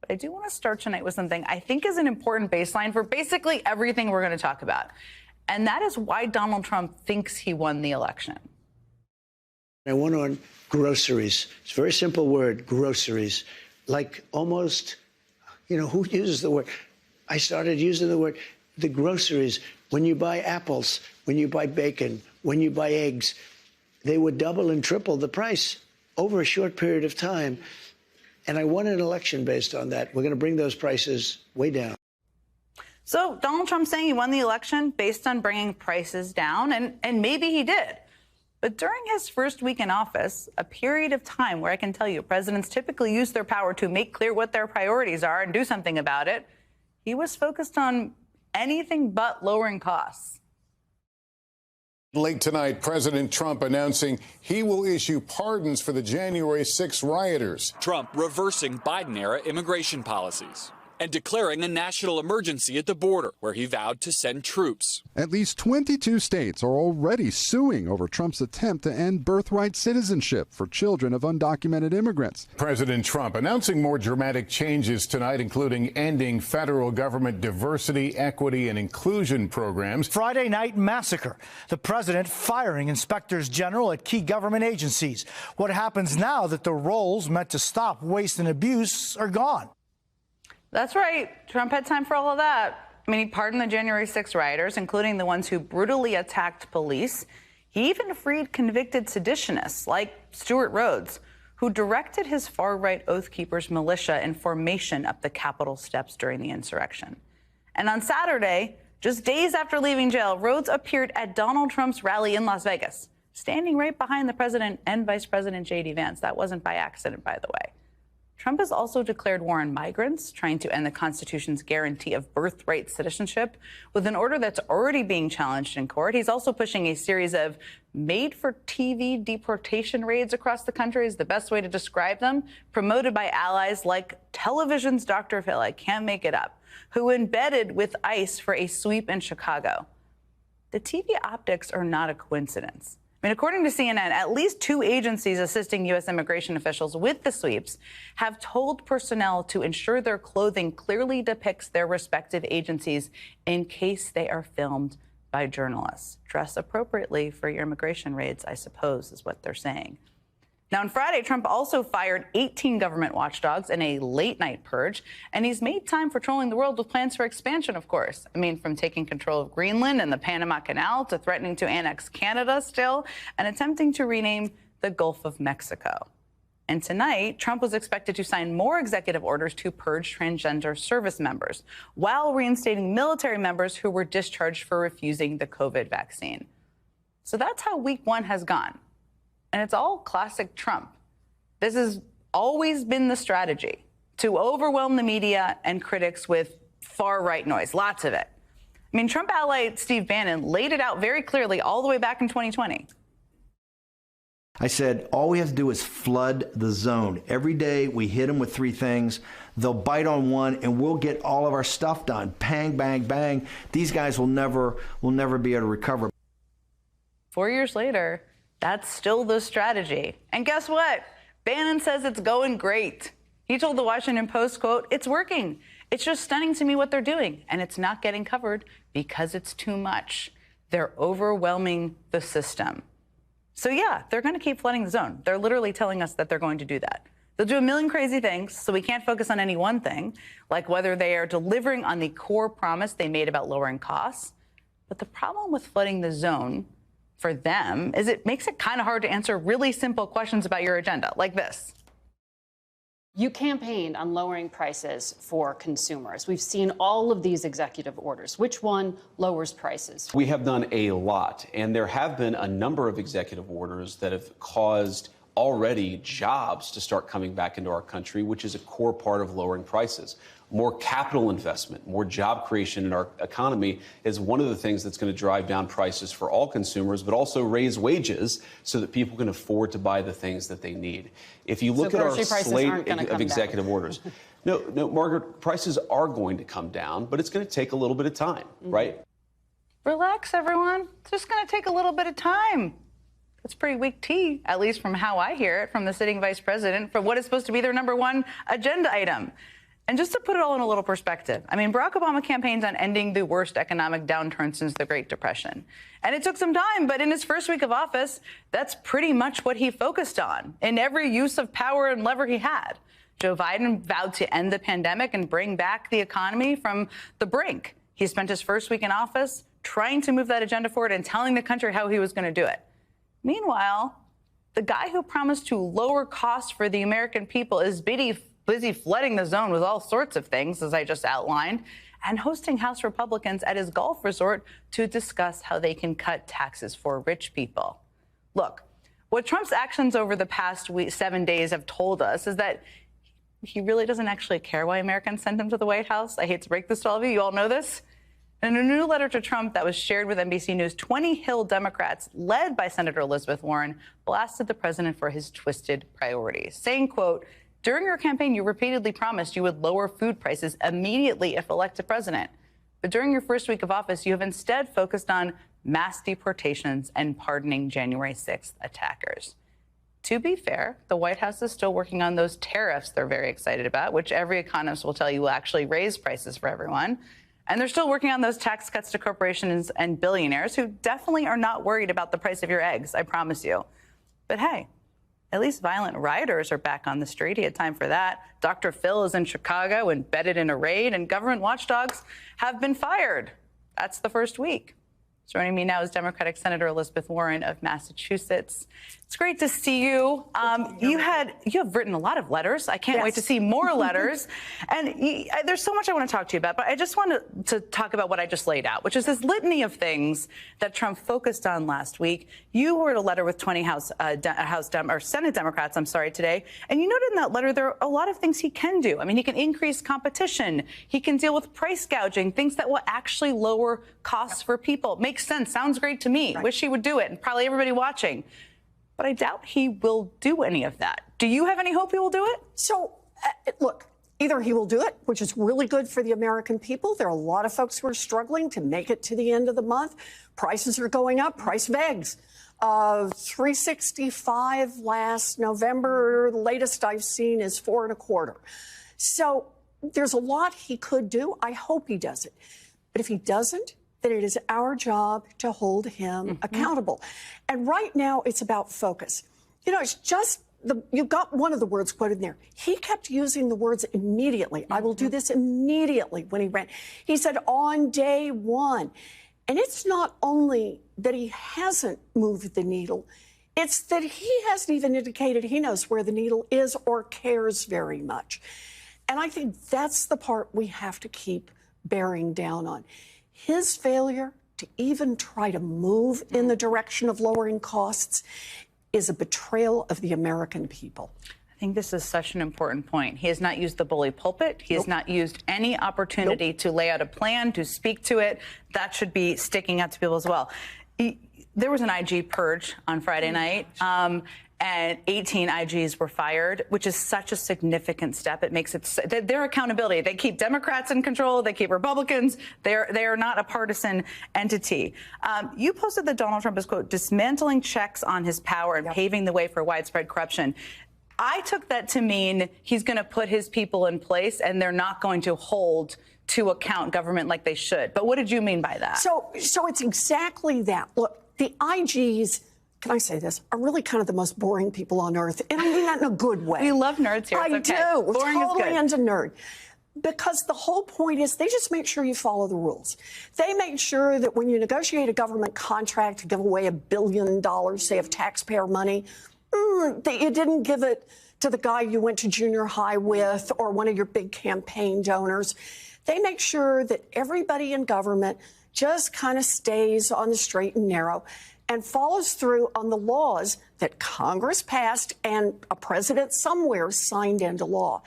But I do want to start tonight with something I think is an important baseline for basically everything we're going to talk about. And that is why Donald Trump thinks he won the election. I won on groceries. It's a very simple word, groceries. Like almost, who uses the word? I started using the word, the groceries. When you buy apples, when you buy bacon, when you buy eggs, they would double and triple the price over a short period of time. And I won an election based on that. We're going to bring those prices way down. So Donald Trump saying he won the election based on bringing prices down, and maybe he did. But during his first week in office, a period of time where I can tell you presidents typically use their power to make clear what their priorities are and do something about it, he was focused on anything but lowering costs. Late tonight, President Trump announcing he will issue pardons for the January 6 rioters. Trump reversing Biden-era immigration policies and declaring a national emergency at the border, where he vowed to send troops. At least 22 states are already suing over Trump's attempt to end birthright citizenship for children of undocumented immigrants. President Trump announcing more dramatic changes tonight, including ending federal government diversity, equity, and inclusion programs. Friday night massacre. The president firing inspectors general at key government agencies. What happens now that the roles meant to stop waste and abuse are gone? That's right. Trump had time for all of that. I mean, he pardoned the January 6 rioters, including the ones who brutally attacked police. He even freed convicted seditionists like Stewart Rhodes, who directed his far-right Oath Keepers militia in formation up the Capitol steps during the insurrection. And on Saturday, just days after leaving jail, Rhodes appeared at Donald Trump's rally in Las Vegas, standing right behind the president and Vice President J.D. Vance. That wasn't by accident, by the way. Trump has also declared war on migrants, trying to end the Constitution's guarantee of birthright citizenship with an order that's already being challenged in court. He's also pushing a series of made-for-TV deportation raids across the country, is the best way to describe them, promoted by allies like television's Dr. Phil, I can't make it up, who embedded with ICE for a sweep in Chicago. The TV optics are not a coincidence. I mean, according to CNN, at least 2 agencies assisting U.S. immigration officials with the sweeps have told personnel to ensure their clothing clearly depicts their respective agencies in case they are filmed by journalists. Dress appropriately for your immigration raids, I suppose, is what they're saying. Now, on Friday, Trump also fired 18 government watchdogs in a late-night purge, and he's made time for trolling the world with plans for expansion, of course. I mean, from taking control of Greenland and the Panama Canal to threatening to annex Canada still and attempting to rename the Gulf of Mexico. And tonight, Trump was expected to sign more executive orders to purge transgender service members while reinstating military members who were discharged for refusing the COVID vaccine. So that's how week 1 has gone. And it's all classic Trump. This has always been the strategy, to overwhelm the media and critics with far-right noise, lots of it. I mean, Trump ally Steve Bannon laid it out very clearly all the way back in 2020. I said, all we have to do is flood the zone. Every day we hit them with 3 things. They'll bite on one and we'll get all of our stuff done. Bang, bang, bang. These guys will never be able to recover. 4 years later, that's still the strategy. And guess what? Bannon says it's going great. He told the Washington Post, quote, "It's working. It's just stunning to me what they're doing. And it's not getting covered because it's too much. They're overwhelming the system." So, yeah, they're going to keep flooding the zone. They're literally telling us that they're going to do that. They'll do a million crazy things, so we can't focus on any one thing, like whether they are delivering on the core promise they made about lowering costs. But the problem with flooding the zone for them is it makes it kind of hard to answer really simple questions about your agenda, like this. You campaigned on lowering prices for consumers. We've seen all of these executive orders. Which one lowers prices? We have done a lot, and there have been a number of executive orders that have caused already jobs to start coming back into our country, which is a core part of lowering prices. More capital investment, more job creation in our economy is one of the things that's going to drive down prices for all consumers, but also raise wages so that people can afford to buy the things that they need. If you look at our slate of executive orders, no, Margaret, prices are going to come down, but it's going to take a little bit of time, right? Relax, everyone. It's just going to take a little bit of time. It's pretty weak tea, at least from how I hear it from the sitting vice president, for what is supposed to be their #1 agenda item. And just to put it all in a little perspective, I mean, Barack Obama campaigned on ending the worst economic downturn since the Great Depression. And it took some time, but in his first week of office, that's pretty much what he focused on in every use of power and lever he had. Joe Biden vowed to end the pandemic and bring back the economy from the brink. He spent his first week in office trying to move that agenda forward and telling the country how he was going to do it. Meanwhile, the guy who promised to lower costs for the American people is busy flooding the zone with all sorts of things, as I just outlined, and hosting House Republicans at his golf resort to discuss how they can cut taxes for rich people. Look, what Trump's actions over the past 7 days have told us is that he really doesn't actually care why Americans sent him to the White House. I hate to break this to all of you. You all know this. In a new letter to Trump that was shared with NBC News, 20 Hill Democrats, led by Senator Elizabeth Warren, blasted the president for his twisted priorities, saying, quote, "During your campaign, you repeatedly promised you would lower food prices immediately if elected president. But during your first week of office, you have instead focused on mass deportations and pardoning January 6th attackers." To be fair, the White House is still working on those tariffs they're very excited about, which every economist will tell you will actually raise prices for everyone. And they're still working on those tax cuts to corporations and billionaires who definitely are not worried about the price of your eggs, I promise you. But hey, at least violent rioters are back on the street. He had time for that. Dr. Phil is in Chicago, embedded in a raid, and government watchdogs have been fired. That's the first week. Joining me now is Democratic Senator Elizabeth Warren of Massachusetts. It's great to see you. You have written a lot of letters. I can't wait to see more letters. And there's so much I want to talk to you about, but I just want to talk about what I just laid out, which is this litany of things that Trump focused on last week. You wrote a letter with 20 Senate Democrats, today. And you noted in that letter there are a lot of things he can do. I mean, he can increase competition. He can deal with price gouging, things that will actually lower costs for people. Makes sense. Sounds great to me. Right. Wish he would do it, and probably everybody watching. But I doubt he will do any of that. Do you have any hope he will do it? So, look, either he will do it, which is really good for the American people. There are a lot of folks who are struggling to make it to the end of the month. Prices are going up. Price of eggs. $3.65 last November. The latest I've seen is $4.25. So there's a lot he could do. I hope he does it. But if he doesn't, then it is our job to hold him accountable. And right now, it's about focus. You know, it's just, you got one of the words quoted in there. He kept using the words immediately. I will do this immediately when he ran. He said on day one. And it's not only that he hasn't moved the needle, it's that he hasn't even indicated he knows where the needle is or cares very much. And I think that's the part we have to keep bearing down on. His failure to even try to move in the direction of lowering costs is a betrayal of the American people. I think this is such an important point. He has not used the bully pulpit. He has not used any opportunity to lay out a plan, to speak to it. That should be sticking out to people as well. There was an IG purge on Friday night. And 18 IGs were fired, which is such a significant step. It makes it their accountability. They keep Democrats in control. They keep Republicans. They are not a partisan entity. You posted that Donald Trump is, quote, dismantling checks on his power and paving the way for widespread corruption. I took that to mean he's going to put his people in place and they're not going to hold to account government like they should. But what did you mean by that? So it's exactly that. Look, the IGs, can I say this, are really kind of the most boring people on earth. And I mean that in a good way. We love nerds here. I do. Boring totally is good. Into nerd. Because the whole point is they just make sure you follow the rules. They make sure that when you negotiate a government contract to give away $1 billion, say, of taxpayer money, that you didn't give it to the guy you went to junior high with or one of your big campaign donors. They make sure that everybody in government just kind of stays on the straight and narrow and follows through on the laws that Congress passed and a president somewhere signed into law.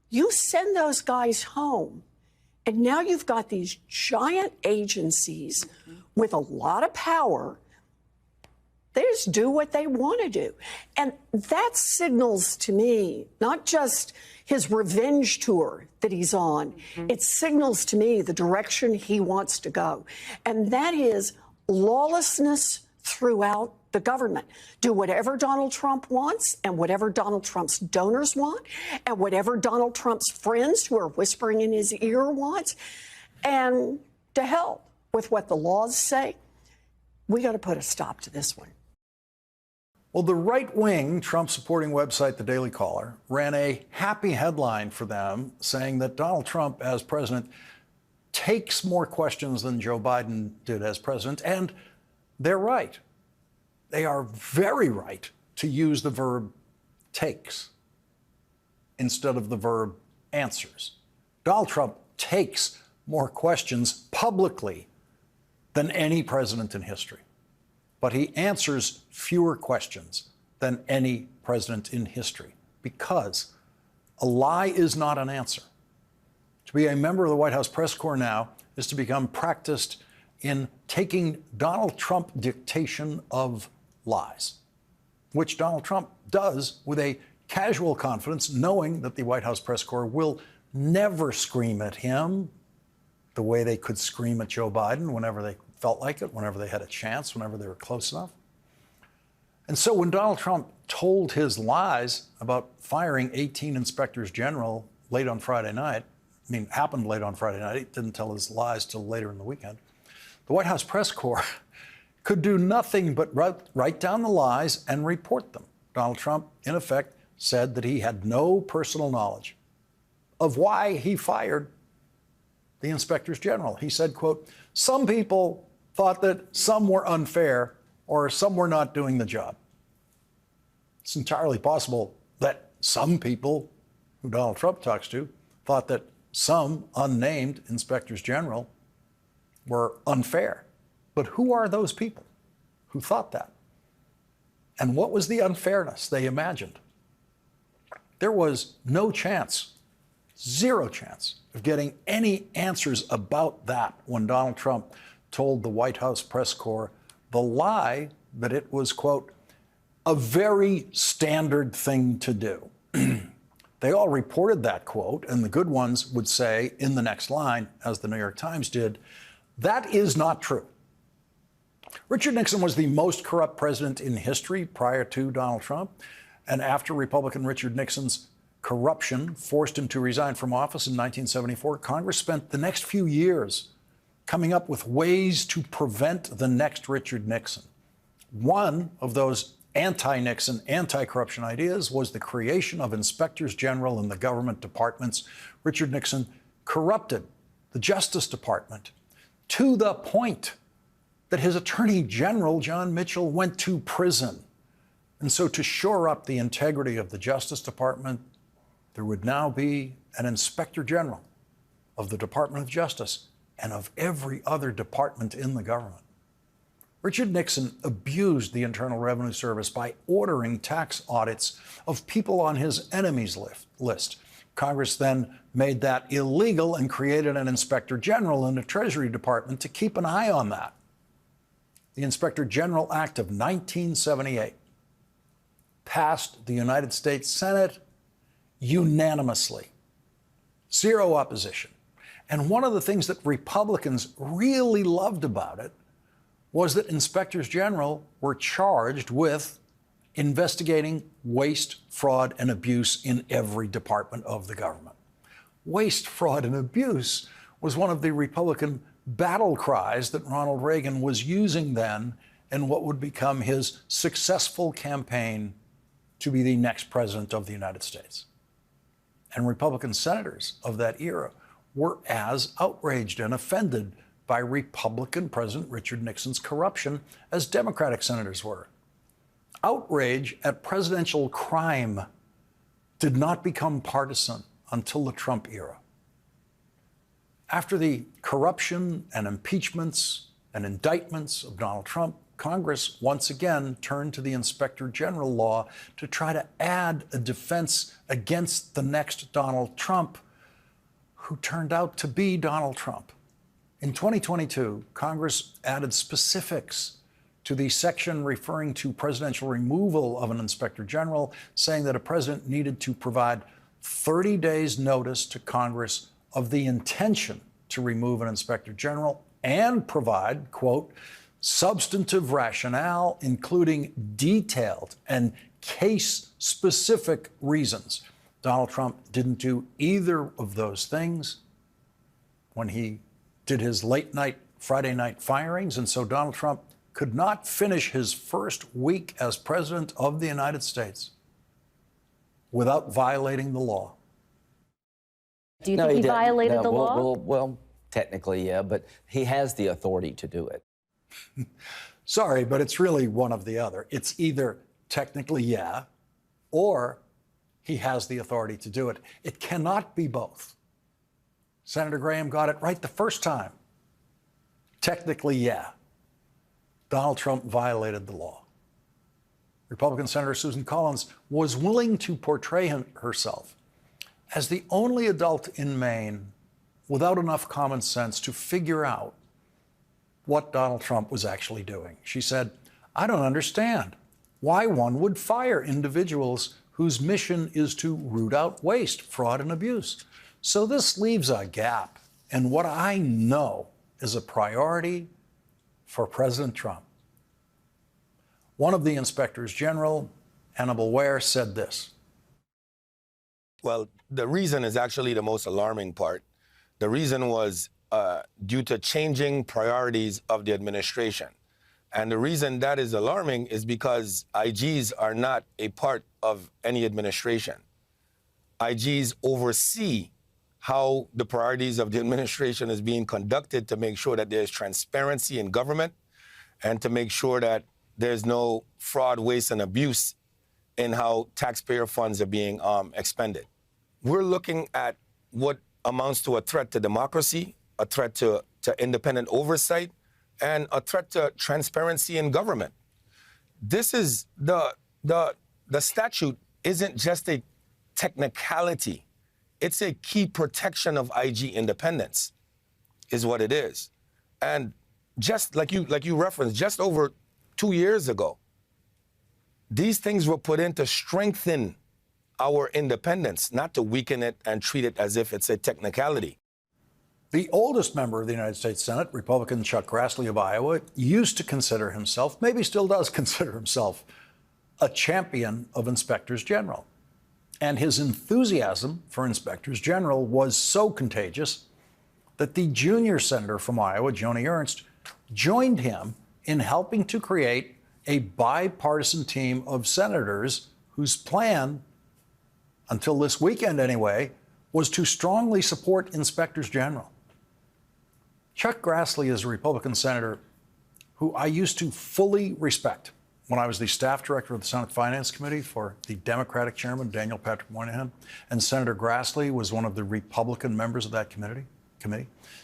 You send those guys home, and now you've got these giant agencies with a lot of power. They just do what they want to do. And that signals to me, not just his revenge tour that he's on, it signals to me the direction he wants to go. And that is lawlessness throughout the government. Do whatever Donald Trump wants and whatever Donald Trump's donors want and whatever Donald Trump's friends who are whispering in his ear want. And to hell with what the laws say. We got to put a stop to this one. Well, the right-wing Trump-supporting website, The Daily Caller, ran a happy headline for them saying that Donald Trump, as president, takes more questions than Joe Biden did as president. And they're right. They are very right to use the verb takes instead of the verb answers. Donald Trump takes more questions publicly than any president in history. But he answers fewer questions than any president in history because a lie is not an answer. To be a member of the White House press corps now is to become practiced in taking Donald Trump dictation of lies, which Donald Trump does with a casual confidence, knowing that the White House press corps will never scream at him the way they could scream at Joe Biden whenever they felt like it, whenever they had a chance, whenever they were close enough. And so when Donald Trump told his lies about firing 18 inspectors general late on Friday night, happened late on Friday night, he didn't tell his lies till later in the weekend, the White House press corps could do nothing but write down the lies and report them. Donald Trump, in effect, said that he had no personal knowledge of why he fired the inspectors general. He said, quote, "Some people thought that some were unfair or some were not doing the job." It's entirely possible that some people who Donald Trump talks to thought that some unnamed inspectors general were unfair. But who are those people who thought that? And what was the unfairness they imagined? There was no chance, zero chance, of getting any answers about that when Donald Trump told the White House press corps the lie that it was, quote, a very standard thing to do. They all reported that quote, and the good ones would say in the next line, as the New York Times did, that is not true. Richard Nixon was the most corrupt president in history prior to Donald Trump, and after Republican Richard Nixon's corruption forced him to resign from office in 1974, Congress spent the next few years coming up with ways to prevent the next Richard Nixon. One of those anti-Nixon, anti-corruption ideas was the creation of inspectors general in the government departments. Richard Nixon corrupted the Justice Department to the point that his Attorney General, John Mitchell, went to prison. And so to shore up the integrity of the Justice Department, there would now be an Inspector General of the Department of Justice and of every other department in the government. Richard Nixon abused the Internal Revenue Service by ordering tax audits of people on his enemies list. Congress then made that illegal and created an Inspector General in the Treasury Department to keep an eye on that. The Inspector General Act of 1978 passed the United States Senate unanimously, zero opposition. And one of the things that Republicans really loved about it was that inspectors general were charged with investigating waste, fraud, and abuse in every department of the government. Waste, fraud, and abuse was one of the Republican battle cries that Ronald Reagan was using then in what would become his successful campaign to be the next president of the United States. And Republican senators of that era were as outraged and offended by Republican President Richard Nixon's corruption as Democratic senators were. Outrage at presidential crime did not become partisan until the Trump era. After the corruption and impeachments and indictments of Donald Trump, Congress once again turned to the Inspector General law to try to add a defense against the next Donald Trump, who turned out to be Donald Trump. In 2022, Congress added specifics to the section referring to presidential removal of an Inspector General, saying that a president needed to provide 30 days notice to Congress of the intention to remove an Inspector General and provide, quote, substantive rationale, including detailed and case-specific reasons. Donald Trump didn't do either of those things when he did his late-night Friday night firings, and so Donald Trump could not finish his first week as president of the United States without violating the law. Do you think he violated the law? Well, technically, yeah, but he has the authority to do it. Sorry, but it's really one of the other. It's either technically, yeah, or he has the authority to do it. It cannot be both. Senator Graham got it right the first time. Technically, yeah. Donald Trump violated the law. Republican Senator Susan Collins was willing to portray herself as the only adult in Maine without enough common sense to figure out what Donald Trump was actually doing. She said, "I don't understand why one would fire individuals whose mission is to root out waste, fraud, and abuse. So this leaves a gap in what I know is a priority for President Trump." One of the inspectors general, Hannibal Ware, said this. Well, the reason is actually the most alarming part. The reason was due to changing priorities of the administration. And the reason that is alarming is because IGs are not a part of any administration. IGs oversee how the priorities of the administration is being conducted to make sure that there's transparency in government and to make sure that there's no fraud, waste, and abuse in how taxpayer funds are being expended. We're looking at what amounts to a threat to democracy, a threat to independent oversight, and a threat to transparency in government. This is the statute isn't just a technicality. It's a key protection of IG independence, is what it is. And just like you referenced, just over 2 years ago, these things were put in to strengthen our independence, not to weaken it and treat it as if it's a technicality. The oldest member of the United States Senate, Republican Chuck Grassley of Iowa, used to consider himself, maybe still does consider himself, a champion of inspectors general. And his enthusiasm for inspectors general was so contagious that the junior senator from Iowa, Joni Ernst, joined him in helping to create a bipartisan team of senators whose plan, until this weekend anyway, was to strongly support inspectors general. Chuck Grassley is a Republican senator who I used to fully respect when I was the staff director of the Senate Finance Committee for the Democratic chairman, Daniel Patrick Moynihan, and Senator Grassley was one of the Republican members of that committee.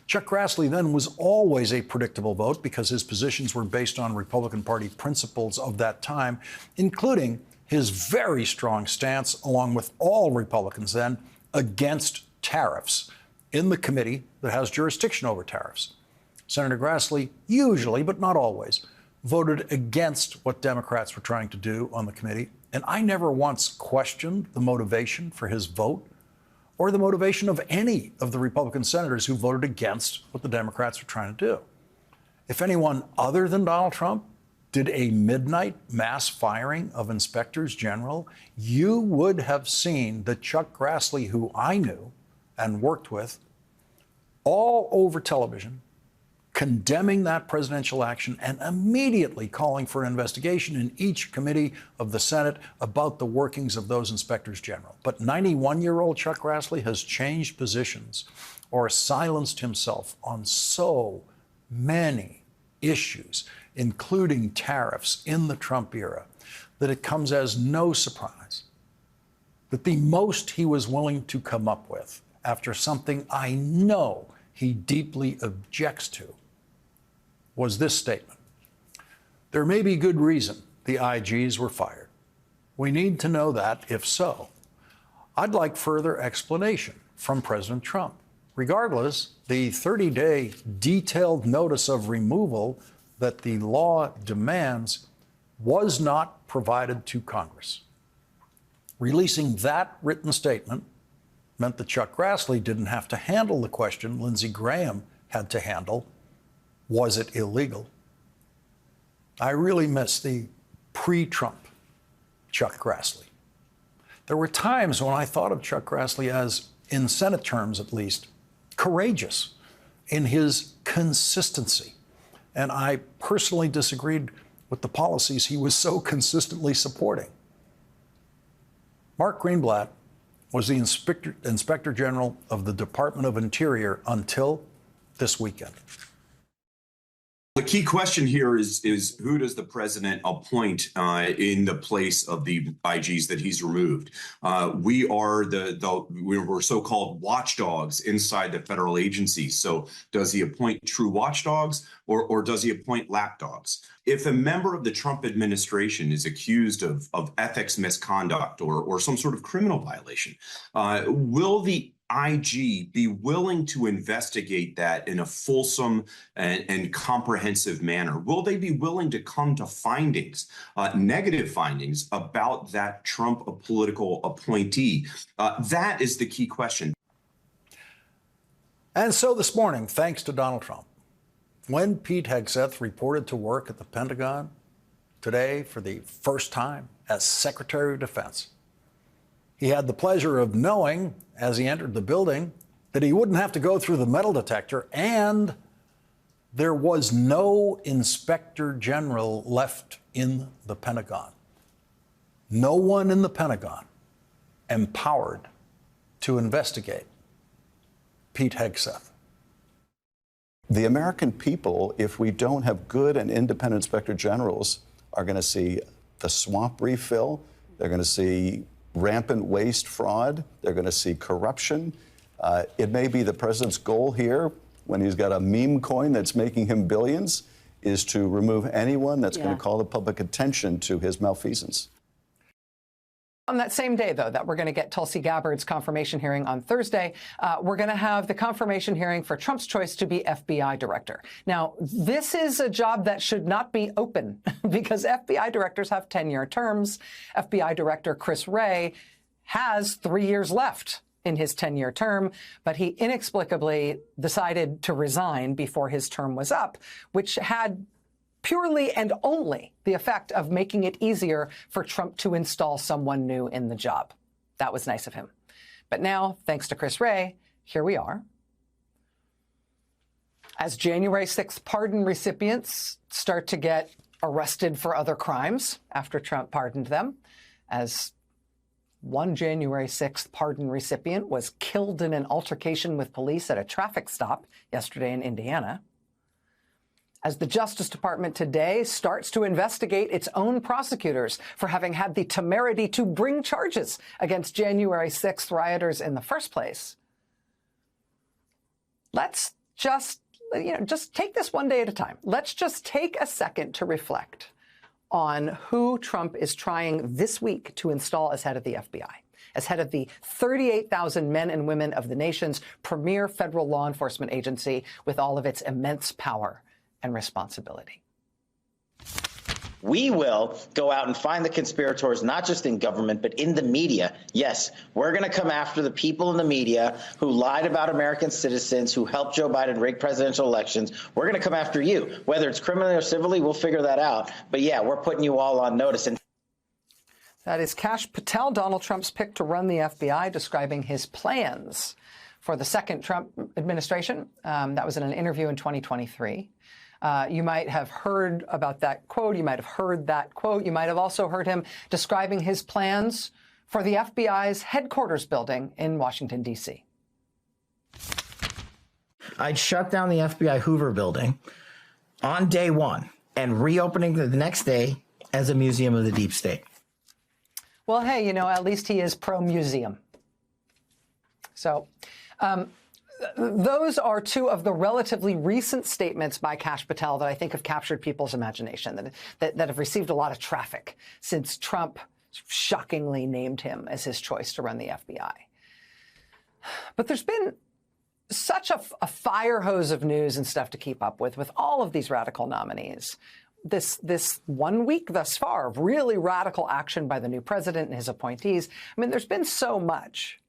Chuck Grassley then was always a predictable vote because his positions were based on Republican Party principles of that time, including his very strong stance, along with all Republicans then, against tariffs in the committee that has jurisdiction over tariffs. Senator Grassley usually, but not always, voted against what Democrats were trying to do on the committee, and I never once questioned the motivation for his vote or the motivation of any of the Republican senators who voted against what the Democrats were trying to do. If anyone other than Donald Trump did a midnight mass firing of inspectors general, you would have seen that Chuck Grassley, who I knew and worked with, all over television, condemning that presidential action and immediately calling for an investigation in each committee of the Senate about the workings of those inspectors general. But 91-year-old Chuck Grassley has changed positions or silenced himself on so many issues, including tariffs in the Trump era, that it comes as no surprise that the most he was willing to come up with after something I know he deeply objects to was this statement. There may be good reason the IGs were fired. We need to know that, if so. I'd like further explanation from President Trump. Regardless, the 30-day detailed notice of removal that the law demands was not provided to Congress. Releasing that written statement meant that Chuck Grassley didn't have to handle the question Lindsey Graham had to handle. Was it illegal? I really miss the pre-Trump Chuck Grassley. There were times when I thought of Chuck Grassley as, in Senate terms at least, courageous in his consistency. And I personally disagreed with the policies he was so consistently supporting. Mark Greenblatt was the Inspector General of the Department of Interior until this weekend. The key question here is who does the president appoint in the place of the IGs that he's removed? We are we're so-called watchdogs inside the federal agencies. So does he appoint true watchdogs or does he appoint lapdogs? If a member of the Trump administration is accused of ethics misconduct or some sort of criminal violation, will the IG be willing to investigate that in a fulsome and comprehensive manner? Will they be willing to come to findings, negative findings about that Trump political appointee? That is the key question. And so this morning, thanks to Donald Trump, when Pete Hegseth reported to work at the Pentagon today for the first time as Secretary of Defense, he had the pleasure of knowing, as he entered the building, that he wouldn't have to go through the metal detector, and there was no Inspector General left in the Pentagon. No one in the Pentagon empowered to investigate Pete Hegseth. The American people, if we don't have good and independent inspector generals, are going to see the swamp refill. They're going to see rampant waste fraud. They're going to see corruption. It may be the president's goal here, when he's got a meme coin that's making him billions, is to remove anyone that's going to call the public attention to his malfeasance. On that same day, though, that we're going to get Tulsi Gabbard's confirmation hearing on Thursday, we're going to have the confirmation hearing for Trump's choice to be FBI director. Now, this is a job that should not be open because FBI directors have 10-year terms. FBI Director Chris Wray has 3 years left in his 10-year term, but he inexplicably decided to resign before his term was up, which had purely and only the effect of making it easier for Trump to install someone new in the job. That was nice of him. But now, thanks to Chris Wray, here we are. As January 6th pardon recipients start to get arrested for other crimes after Trump pardoned them, as one January 6th pardon recipient was killed in an altercation with police at a traffic stop yesterday in Indiana, as the Justice Department today starts to investigate its own prosecutors for having had the temerity to bring charges against January 6th rioters in the first place. Let's just take this one day at a time. Let's just take a second to reflect on who Trump is trying this week to install as head of the FBI, as head of the 38,000 men and women of the nation's premier federal law enforcement agency with all of its immense power and responsibility. We will go out and find the conspirators, not just in government, but in the media. Yes, we're going to come after the people in the media who lied about American citizens, who helped Joe Biden rig presidential elections. We're going to come after you. Whether it's criminally or civilly, we'll figure that out. But yeah, we're putting you all on notice. And that is Kash Patel, Donald Trump's pick to run the FBI, describing his plans for the second Trump administration. That was in an interview in 2023. You might have heard about that quote. You might have heard that quote. You might have also heard him describing his plans for the FBI's headquarters building in Washington, D.C. I'd shut down the FBI Hoover building on day one and reopening the next day as a museum of the deep state. Well, hey, at least he is pro-museum. So, those are two of the relatively recent statements by Kash Patel that I think have captured people's imagination, that have received a lot of traffic since Trump shockingly named him as his choice to run the FBI. But there's been such a fire hose of news and stuff to keep up with all of these radical nominees. This 1 week thus far of really radical action by the new president and his appointees. I mean, there's been so much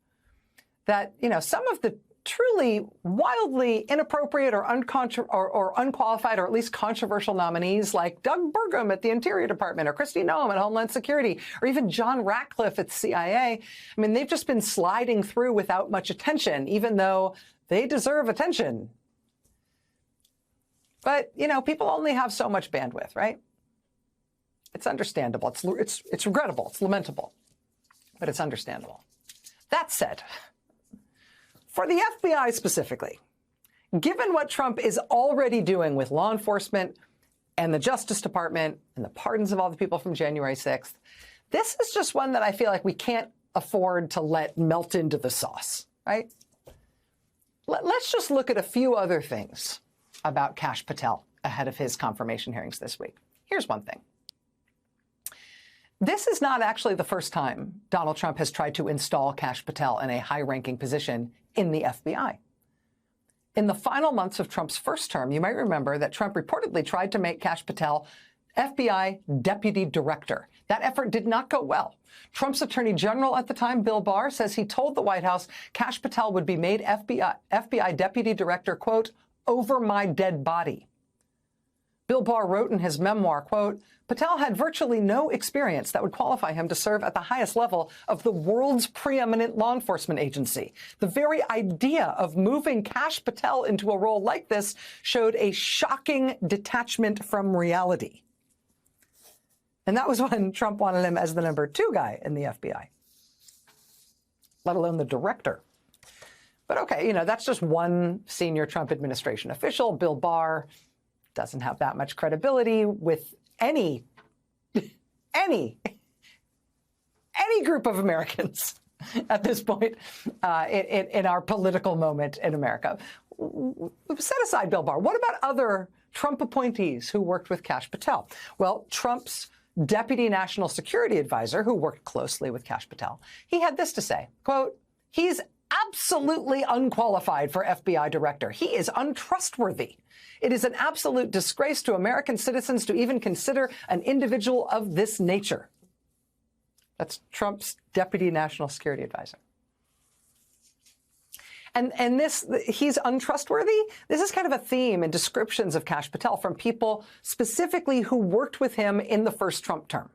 that, some of the truly wildly inappropriate or unqualified or at least controversial nominees like Doug Burgum at the Interior Department or Kristi Noem at Homeland Security or even John Ratcliffe at CIA. I mean, they've just been sliding through without much attention, even though they deserve attention. But, you know, people only have so much bandwidth, right? It's understandable. It's regrettable. It's lamentable. But it's understandable. That said, for the FBI specifically, given what Trump is already doing with law enforcement and the Justice Department and the pardons of all the people from January 6th, this is just one that I feel like we can't afford to let melt into the sauce, right? Let's just look at a few other things about Kash Patel ahead of his confirmation hearings this week. Here's one thing. This is not actually the first time Donald Trump has tried to install Kash Patel in a high-ranking position in the FBI. In the final months of Trump's first term, you might remember that Trump reportedly tried to make Kash Patel FBI Deputy Director. That effort did not go well. Trump's Attorney General at the time, Bill Barr, says he told the White House Kash Patel would be made FBI Deputy Director, quote, over my dead body. Bill Barr wrote in his memoir, quote, Patel had virtually no experience that would qualify him to serve at the highest level of the world's preeminent law enforcement agency. The very idea of moving Kash Patel into a role like this showed a shocking detachment from reality. And that was when Trump wanted him as the number 2 guy in the FBI, let alone the director. But okay, you know, that's just one senior Trump administration official. Bill Barr doesn't have that much credibility with any group of Americans at this point in our political moment in America. Set aside Bill Barr. What about other Trump appointees who worked with Kash Patel? Well, Trump's deputy national security advisor, who worked closely with Kash Patel, he had this to say, quote, he's absolutely unqualified for FBI director. He is untrustworthy. It is an absolute disgrace to American citizens to even consider an individual of this nature. That's Trump's deputy national security advisor. And this, he's untrustworthy. This is kind of a theme in descriptions of Kash Patel from people specifically who worked with him in the first Trump term.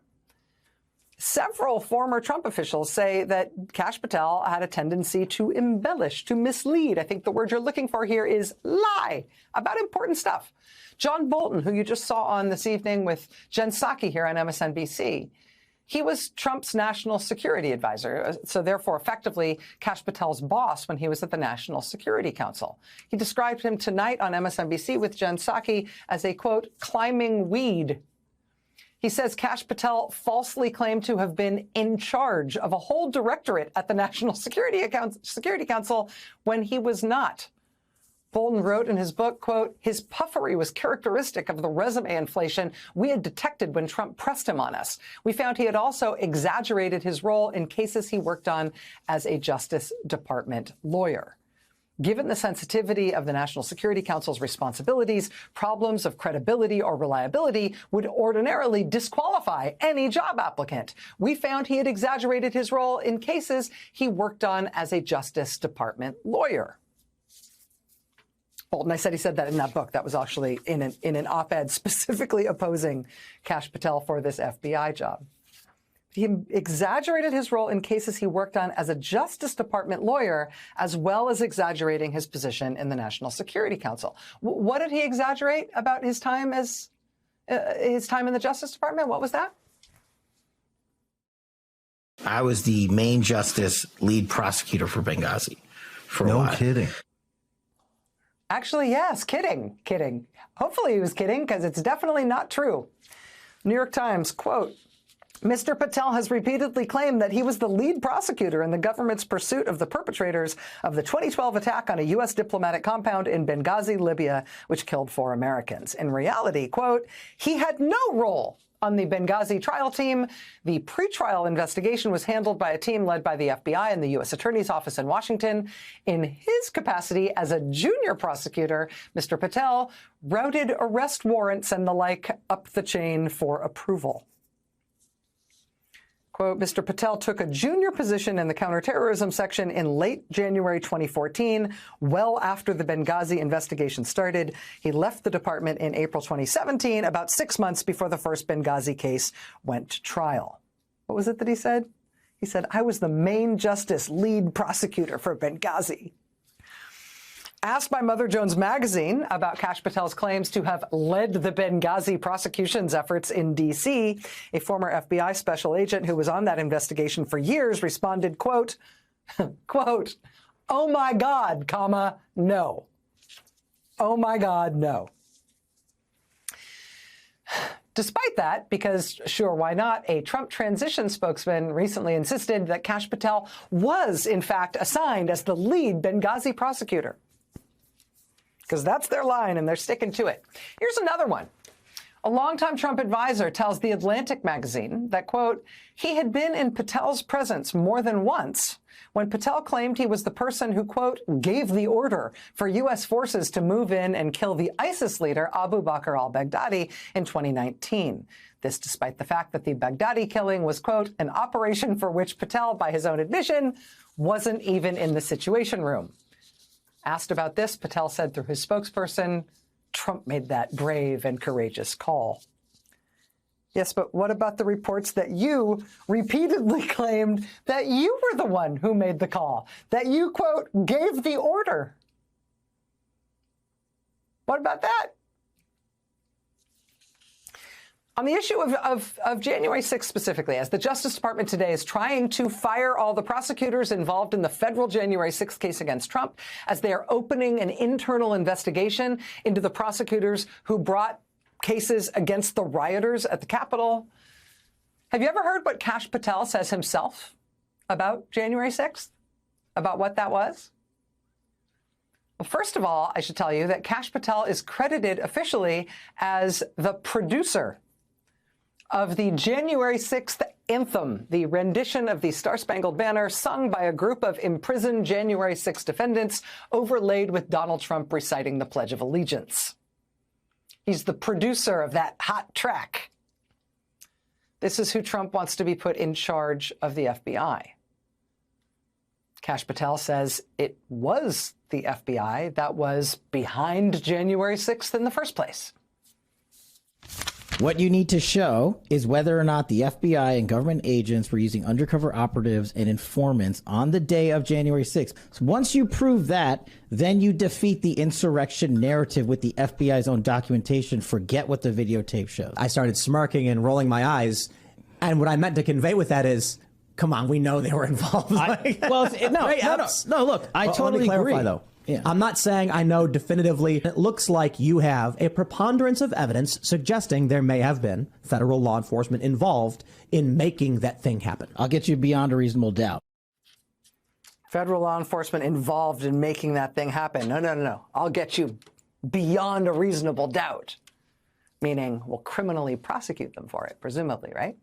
Several former Trump officials say that Kash Patel had a tendency to embellish, to mislead. I think the word you're looking for here is lie about important stuff. John Bolton, who you just saw on this evening with Jen Psaki here on MSNBC, he was Trump's national security advisor, so therefore effectively Kash Patel's boss when he was at the National Security Council. He described him tonight on MSNBC with Jen Psaki as a, quote, climbing weed. He says Kash Patel falsely claimed to have been in charge of a whole directorate at the National Security Council when he was not. Bolton wrote in his book, quote, his puffery was characteristic of the resume inflation we had detected when Trump pressed him on us. We found he had also exaggerated his role in cases he worked on as a Justice Department lawyer. Given the sensitivity of the National Security Council's responsibilities, problems of credibility or reliability would ordinarily disqualify any job applicant. We found he had exaggerated his role in cases he worked on as a Justice Department lawyer. Bolton, I said he said that in that book. That was actually in an op-ed specifically opposing Kash Patel for this FBI job. He exaggerated his role in cases he worked on as a Justice Department lawyer, as well as exaggerating his position in the National Security Council. What did he exaggerate about his time as his time in the Justice Department? What was that? I was the main justice lead prosecutor for Benghazi for a while. No kidding. Actually, yes, kidding. Hopefully he was kidding, because it's definitely not true. New York Times, quote, Mr. Patel has repeatedly claimed that he was the lead prosecutor in the government's pursuit of the perpetrators of the 2012 attack on a U.S. diplomatic compound in Benghazi, Libya, which killed 4 Americans. In reality, quote, he had no role on the Benghazi trial team. The pretrial investigation was handled by a team led by the FBI and the U.S. Attorney's Office in Washington. In his capacity as a junior prosecutor, Mr. Patel routed arrest warrants and the like up the chain for approval. Quote, Mr. Patel took a junior position in the counterterrorism section in late January 2014, well after the Benghazi investigation started. He left the department in April 2017, about 6 months before the first Benghazi case went to trial. What was it that he said? He said, I was the main justice lead prosecutor for Benghazi. Asked by Mother Jones Magazine about Kash Patel's claims to have led the Benghazi prosecution's efforts in D.C., a former FBI special agent who was on that investigation for years responded, quote, quote, oh my God, comma, no. Oh my God, no. Despite that, because sure, why not, a Trump transition spokesman recently insisted that Kash Patel was, in fact, assigned as the lead Benghazi prosecutor. Because that's their line, and they're sticking to it. Here's another one. A longtime Trump advisor tells The Atlantic magazine that, quote, he had been in Patel's presence more than once when Patel claimed he was the person who, quote, gave the order for U.S. forces to move in and kill the ISIS leader Abu Bakr al-Baghdadi in 2019. This despite the fact that the Baghdadi killing was, quote, an operation for which Patel, by his own admission, wasn't even in the Situation Room. Asked about this, Patel said through his spokesperson, Trump made that brave and courageous call. Yes, but what about the reports that you repeatedly claimed that you were the one who made the call, that you, quote, gave the order? What about that? On the issue of January 6th specifically, as the Justice Department today is trying to fire all the prosecutors involved in the federal January 6th case against Trump, as they are opening an internal investigation into the prosecutors who brought cases against the rioters at the Capitol. Have you ever heard what Kash Patel says himself about January 6th? About what that was? Well, first of all, I should tell you that Kash Patel is credited officially as the producer of the January 6th anthem, the rendition of the Star-Spangled Banner sung by a group of imprisoned January 6th defendants, overlaid with Donald Trump reciting the Pledge of Allegiance. He's the producer of that hot track. This is who Trump wants to be put in charge of the FBI. Kash Patel says it was the FBI that was behind January 6th in the first place. What you need to show is whether or not the FBI and government agents were using undercover operatives and informants on the day of January 6th. So once you prove that, then you defeat the insurrection narrative with the FBI's own documentation. Forget what the videotape shows. I started smirking and rolling my eyes. And what I meant to convey with that is, come on, we know they were involved. No, look, I totally agree. Though. Yeah. I'm not saying I know definitively. It looks like you have a preponderance of evidence suggesting there may have been federal law enforcement involved in making that thing happen. I'll get you beyond a reasonable doubt. Federal law enforcement involved in making that thing happen. No. I'll get you beyond a reasonable doubt. Meaning we'll criminally prosecute them for it, presumably, right?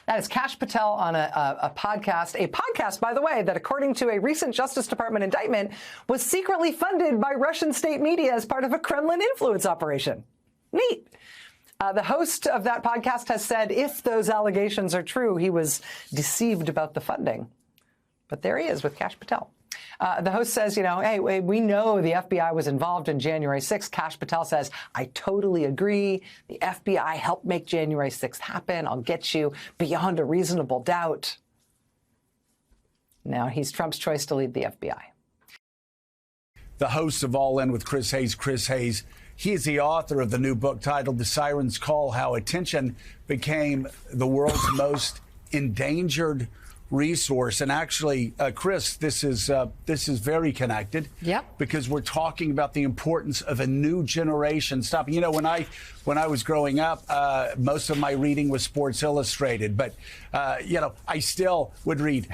That is Kash Patel on a podcast, by the way, that according to a recent Justice Department indictment was secretly funded by Russian state media as part of a Kremlin influence operation. Neat. The host of that podcast has said if those allegations are true, he was deceived about the funding. But there he is with Kash Patel. The host says, hey, we know the FBI was involved in January 6th. Kash Patel says, I totally agree. The FBI helped make January 6th happen. I'll get you beyond a reasonable doubt. Now he's Trump's choice to lead the FBI. The host of All In with Chris Hayes. He is the author of the new book titled The Siren's Call, How Attention Became the World's Most Endangered Resource. And actually, Chris, this is very connected. Yep. Because we're talking about the importance of a new generation stopping. When I was growing up, most of my reading was Sports Illustrated, but I still would read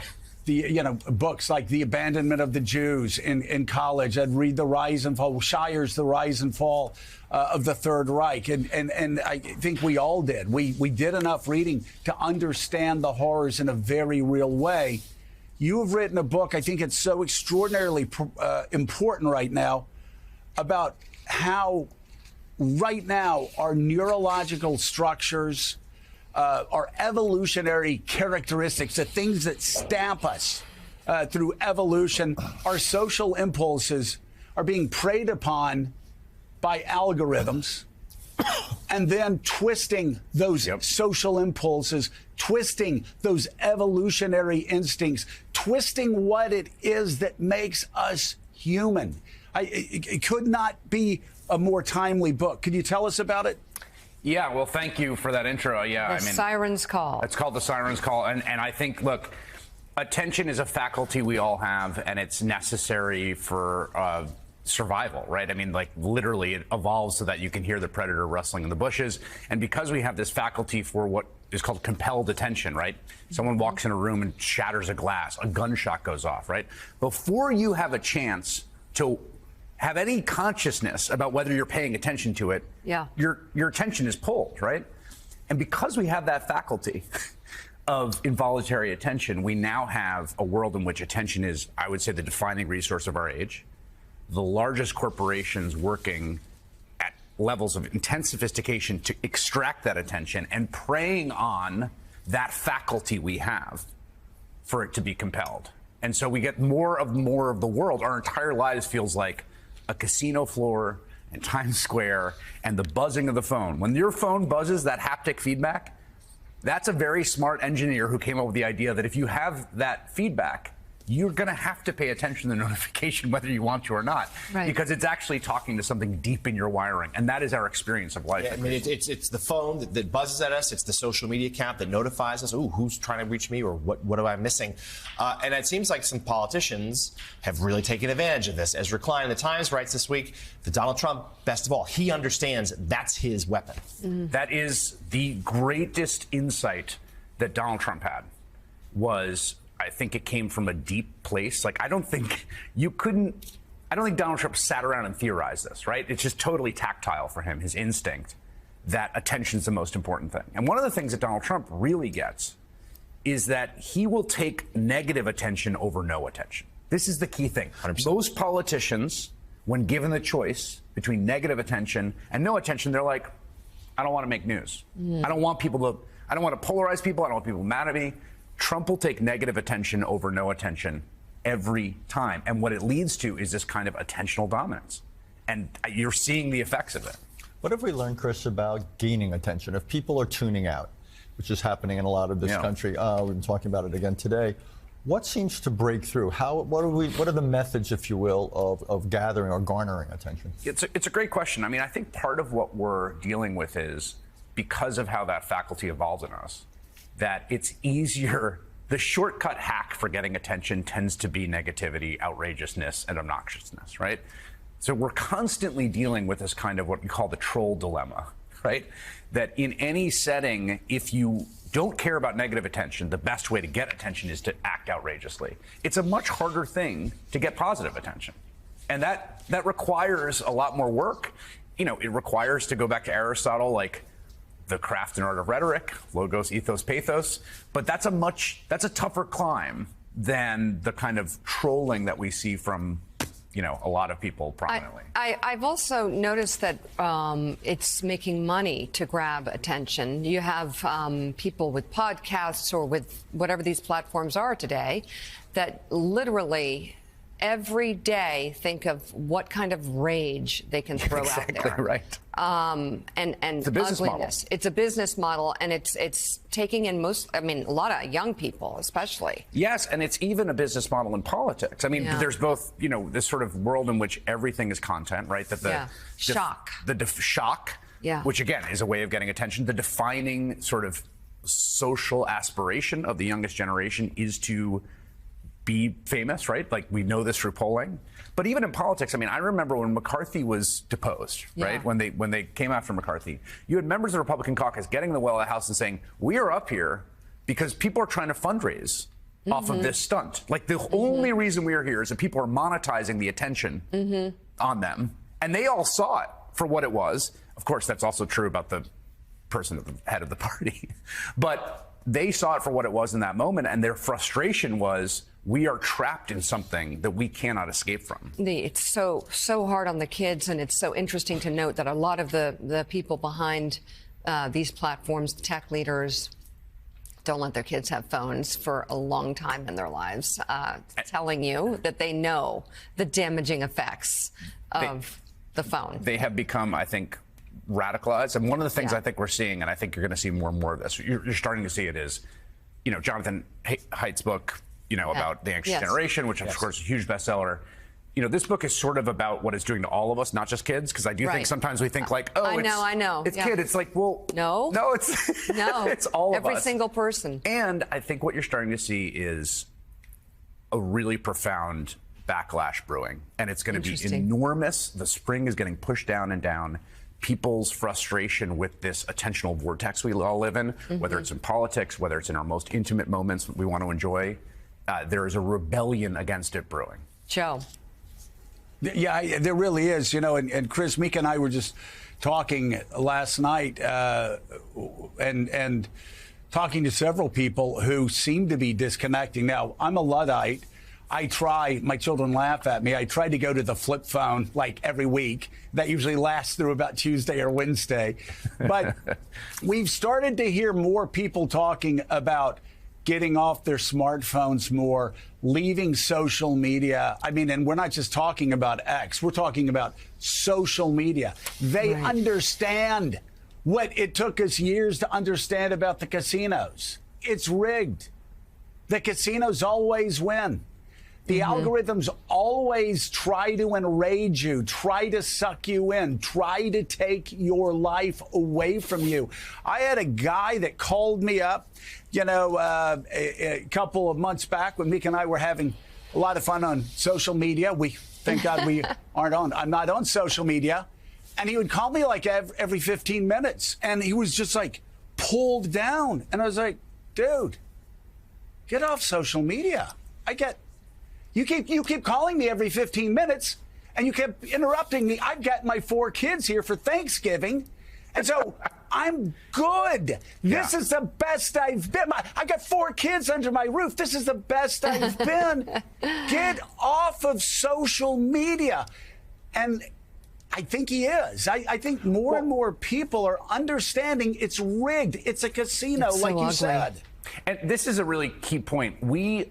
books like The Abandonment of the Jews in college. I'd read The Rise and Fall, Shire's The Rise and Fall of the Third Reich. And I think we all did. We did enough reading to understand the horrors in a very real way. You have written a book, I think it's so extraordinarily important right now, about how right now our neurological structures, our evolutionary characteristics, the things that stamp us through evolution, our social impulses are being preyed upon by algorithms and then twisting those social impulses, twisting those evolutionary instincts, twisting what it is that makes us human. It could not be a more timely book. Could you tell us about it? Yeah, well, thank you for that intro. Yeah, The Siren's Call. It's called The Siren's Call. And I think, look, attention is a faculty we all have, and it's necessary for survival, right? I mean, like, literally, it evolves so that you can hear the predator rustling in the bushes. And because we have this faculty for what is called compelled attention, right? Someone walks in a room and shatters a glass, a gunshot goes off, right? Before you have a chance to have any consciousness about whether you're paying attention to it, your attention is pulled, right? And because we have that faculty of involuntary attention, we now have a world in which attention is, I would say, the defining resource of our age. The largest corporations working at levels of intense sophistication to extract that attention and preying on that faculty we have for it to be compelled. And so we get more of the world. Our entire lives feels like a casino floor and Times Square and the buzzing of the phone. When your phone buzzes, that haptic feedback, that's a very smart engineer who came up with the idea that if you have that feedback, you're going to have to pay attention to the notification whether you want to or not, because it's actually talking to something deep in your wiring, and that is our experience of life. Yeah, I mean, it's the phone that buzzes at us. It's the social media account that notifies us. Ooh, who's trying to reach me, or what am I missing? And it seems like some politicians have really taken advantage of this. Ezra Klein in the Times writes this week that Donald Trump, best of all, he understands that's his weapon. That is the greatest insight that Donald Trump had. I think it came from a deep place. Like, I don't think Donald Trump sat around and theorized this, right? It's just totally tactile for him, his instinct that attention's the most important thing. And one of the things that Donald Trump really gets is that he will take negative attention over no attention. This is the key thing. 100%. Most politicians, when given the choice between negative attention and no attention, they're like, I don't want to make news. I don't want to polarize people. I don't want people mad at me. Trump will take negative attention over no attention every time. And what it leads to is this kind of attentional dominance. And you're seeing the effects of it. What have we learned, Chris, about gaining attention? If people are tuning out, which is happening in a lot of this country, we've been talking about it again today, what seems to break through? What are the methods, if you will, of gathering or garnering attention? It's a great question. I mean, I think part of what we're dealing with is, because of how that faculty evolves in us, that it's easier. The shortcut hack for getting attention tends to be negativity, outrageousness, and obnoxiousness, right? So we're constantly dealing with this kind of what we call the troll dilemma, right? That in any setting, if you don't care about negative attention, the best way to get attention is to act outrageously. It's a much harder thing to get positive attention. And that requires a lot more work. You know, it requires, to go back to Aristotle, like, the craft and art of rhetoric, logos, ethos, pathos. But that's a tougher climb than the kind of trolling that we see from, a lot of people prominently. I've also noticed that it's making money to grab attention. You have people with podcasts or with whatever these platforms are today that literally every day think of what kind of rage they can throw out there. Right. And it's a business ugliness. model. It's a business model, and it's taking in a lot of young people, especially. Yes, and it's even a business model in politics. I mean, there's both, this sort of world in which everything is content, right? That shock. Shock, which again is a way of getting attention. The defining sort of social aspiration of the youngest generation is to be famous, right? Like, we know this through polling. But even in politics, I mean, I remember when McCarthy was deposed, right? When they came after McCarthy, you had members of the Republican caucus getting in the well of the House and saying, we are up here because people are trying to fundraise off of this stunt. Like, the only reason we are here is that people are monetizing the attention on them. And they all saw it for what it was. Of course, that's also true about the person at the head of the party. But they saw it for what it was in that moment, and their frustration was, we are trapped in something that we cannot escape from. It's so hard on the kids, and it's so interesting to note that a lot of the people behind these platforms, tech leaders, don't let their kids have phones for a long time in their lives, telling you that they know the damaging effects of the phone. They have become, I think, radicalized. And one of the things I think we're seeing, and I think you're going to see more and more of this, you're starting to see it is, Jonathan Haidt's book, about the anxious generation, which of course is a huge bestseller. This book is sort of about what it's doing to all of us, not just kids, because I do think sometimes we think like, oh, I know. It's kid. It's like, well, no, it's no, it's all of us. Every single person. And I think what you're starting to see is a really profound backlash brewing, and it's going to be enormous. The spring is getting pushed down and down. People's frustration with this attentional vortex we all live in, whether it's in politics, whether it's in our most intimate moments we want to enjoy, there is a rebellion against it brewing. Joe. Yeah, there really is, and Chris, Mika and I were just talking last night and talking to several people who seem to be disconnecting. Now, I'm a Luddite. My children laugh at me. I try to go to the flip phone like every week. That usually lasts through about Tuesday or Wednesday. But we've started to hear more people talking about getting off their smartphones more, leaving social media. I mean, and we're not just talking about X, we're talking about social media. They understand what it took us years to understand about the casinos. It's rigged. The casinos always win. The algorithms always try to enrage you, try to suck you in, try to take your life away from you. I had a guy that called me up, a couple of months back when Mika and I were having a lot of fun on social media. Thank God we I'm not on social media. And he would call me like every 15 minutes. And he was just like pulled down. And I was like, dude, get off social media. You keep calling me every 15 minutes, and you kept interrupting me. I've got my 4 kids here for Thanksgiving, and so I'm good. This is the best I've been. I got 4 kids under my roof. This is the best I've been. Get off of social media. And I think he is. I think more and more people are understanding it's rigged. It's a casino, It's so like you ugly. said. And this is a really key point. We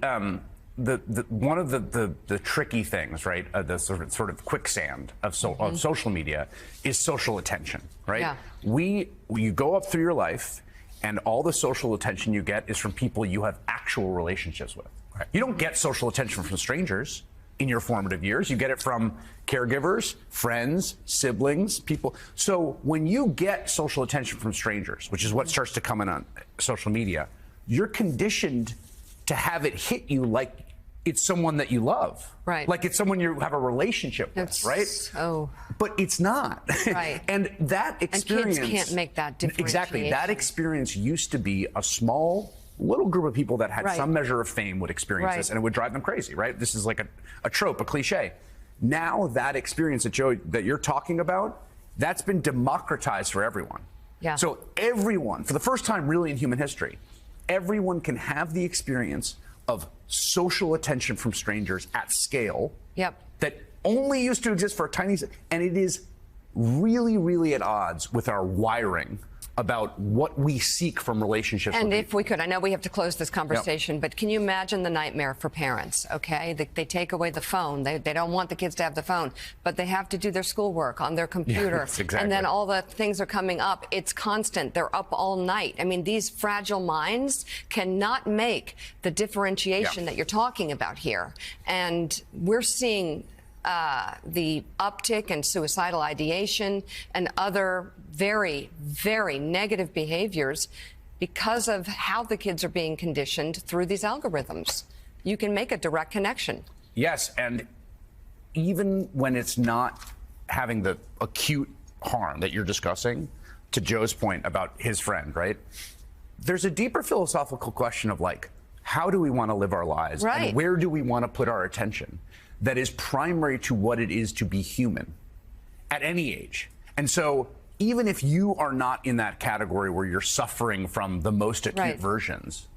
one of the tricky things, right? The sort of quicksand of social media is social attention, right? Yeah. You go up through your life, and all the social attention you get is from people you have actual relationships with. Right. You don't get social attention from strangers in your formative years. You get it from caregivers, friends, siblings, people. So when you get social attention from strangers, which is what starts to come in on social media, you're conditioned to have it hit you like it's someone that you love. Right. Like it's someone you have a relationship with, right? Oh. But it's not. Right. And that experience... And kids can't make that differentiation. Exactly. That experience used to be a small little group of people that had Right. some measure of fame would experience Right. this, and it would drive them crazy, right? This is like a trope, a cliche. Now that experience that Joe, that you're talking about, that's been democratized for everyone. Yeah. So everyone, for the first time really in human history, everyone can have the experience of social attention from strangers at scale. Yep. That only used to exist for a tiny, and it is really, really at odds with our wiring about what we seek from relationships. And with if we could, I know we have to close this conversation, but can you imagine the nightmare for parents, okay? They take away the phone. They don't want the kids to have the phone, but they have to do their schoolwork on their computer. Yes, exactly. And then all the things are coming up. It's constant. They're up all night. I mean, these fragile minds cannot make the differentiation that you're talking about here. And we're seeing the uptick in suicidal ideation and other very, very negative behaviors because of how the kids are being conditioned through these algorithms. You can make a direct connection. Yes, and even when it's not having the acute harm that you're discussing, to Joe's point about his friend, right? There's a deeper philosophical question of like, how do we want to live our lives? Right. And where do we want to put our attention? That is primary to what it is to be human at any age. And so even if you are not in that category where you're suffering from the most acute versions,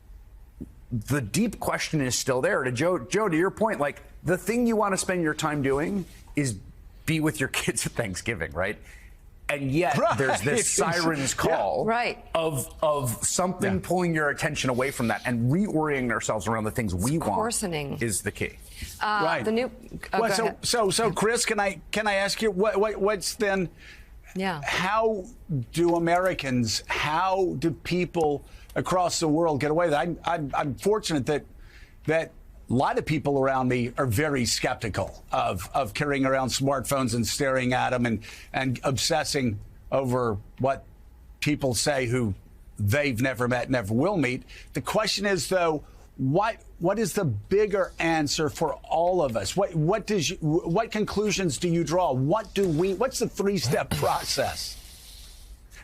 the deep question is still there. To Joe, to your point, like the thing you want to spend your time doing is be with your kids at Thanksgiving, right? And yet there's this siren's call of something pulling your attention away from that, and reorienting ourselves around the things we want is the key. Right. The new. So Chris, can I ask you what's then? Yeah. How do Americans? How do people across the world get away with that? I'm fortunate that a lot of people around me are very skeptical of carrying around smartphones and staring at them and obsessing over what people say who they've never met, never will meet. The question is, though, what is the bigger answer for all of us? What conclusions do you draw? What's the three-step process?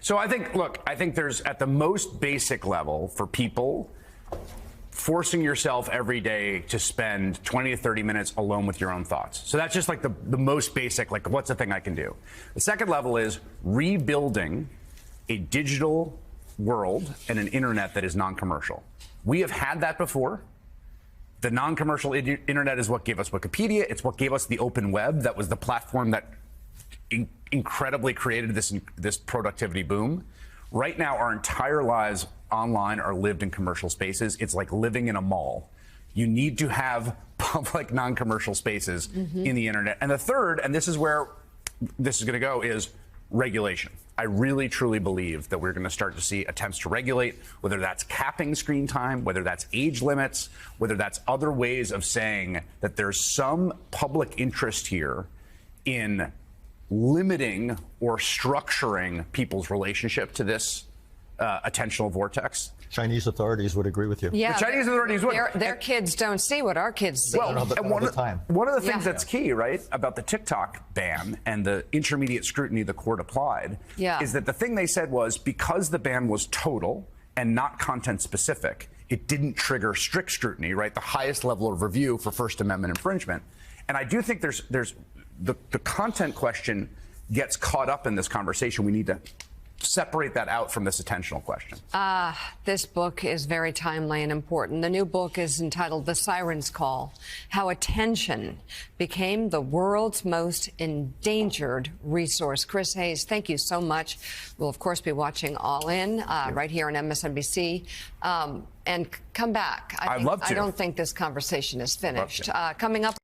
So I think there's, at the most basic level, for people, forcing yourself every day to spend 20 to 30 minutes alone with your own thoughts. So that's just like the most basic, like, what's the thing I can do? The second level is rebuilding a digital world and an internet that is non-commercial. We have had that before. The non-commercial internet is what gave us Wikipedia. It's what gave us the open web. That was the platform that incredibly created this productivity boom. Right now, our entire lives online are lived in commercial spaces. It's like living in a mall. You need to have public non-commercial spaces in the internet. And the third, and this is where this is going to go, is regulation. I really, truly believe that we're going to start to see attempts to regulate, whether that's capping screen time, whether that's age limits, whether that's other ways of saying that there's some public interest here in limiting or structuring people's relationship to this attentional vortex. Chinese authorities would agree with you. Yeah, the Chinese authorities would. Their kids don't see what our kids see. Well, and one of the things that's key, right, about the TikTok ban and the intermediate scrutiny the court applied is that the thing they said was, because the ban was total and not content specific, it didn't trigger strict scrutiny, right, the highest level of review for First Amendment infringement. And I do think there's the content question gets caught up in this conversation. We need to separate that out from this attentional question. This book is very timely and important. The new book is entitled The Siren's Call: How Attention Became the World's Most Endangered Resource. Chris Hayes, thank you so much. We'll, of course, be watching All In right here on MSNBC. And come back. I'd love to. I don't think this conversation is finished. Coming up.